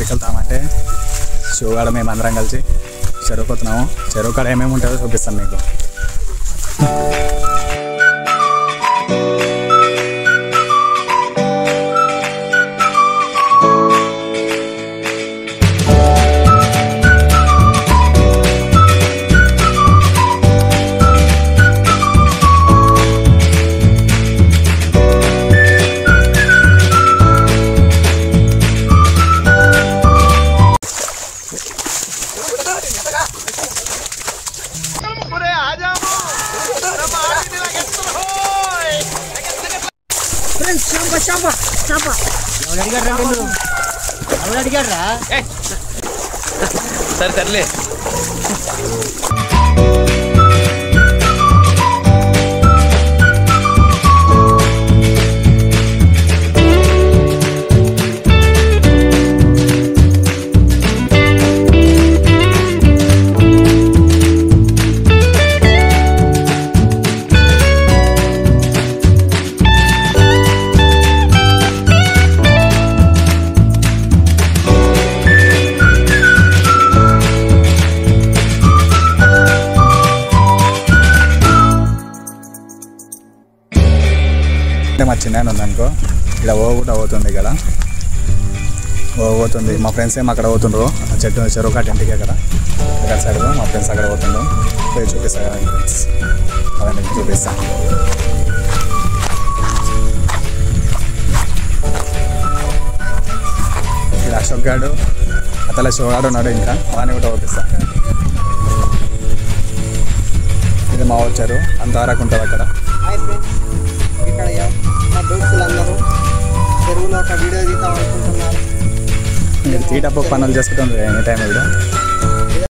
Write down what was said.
ఎక్కడికి వెళ్తామంటే షోగాడ మేము అందరం కలిసి చెరువు పోతున్నాము. చెరువు కాడ ఏమేమి ఉంటుందో చూపిస్తాను మీకు. సరే సర్లే. మా చిన్న ఉందనుకో, ఇక్కడ కూడా పోతుంది కదా, పోతుంది. మా ఫ్రెండ్స్ ఏమో అక్కడ పోతుండ్రు, చెట్టు చెరువు కట్ట ఇంటికి అక్కడ సైడ్ మా ఫ్రెండ్స్ అక్కడ పోతుండ్రు. పోయి చూపిస్తాను కదా ఫ్రెండ్స్, అదండి చూపిస్తాను. ఇక్కడ అశోక్ గాడు అతల షోగాడు ఉన్నాడు, ఇంకా వాడిని కూడా చూపిస్తాను. ఇది మా వచ్చారు అంతవరకు ఉంటుంది అక్కడ. ఇక్కడ మా దోస్తులందరూ చెరువులో ఒక వీడియో తీద్దాం అనుకుంటున్నారు. మీరు తీటప్పు పనులు చేసుకుంటుంది ఎనీ టైం. ఇప్పుడు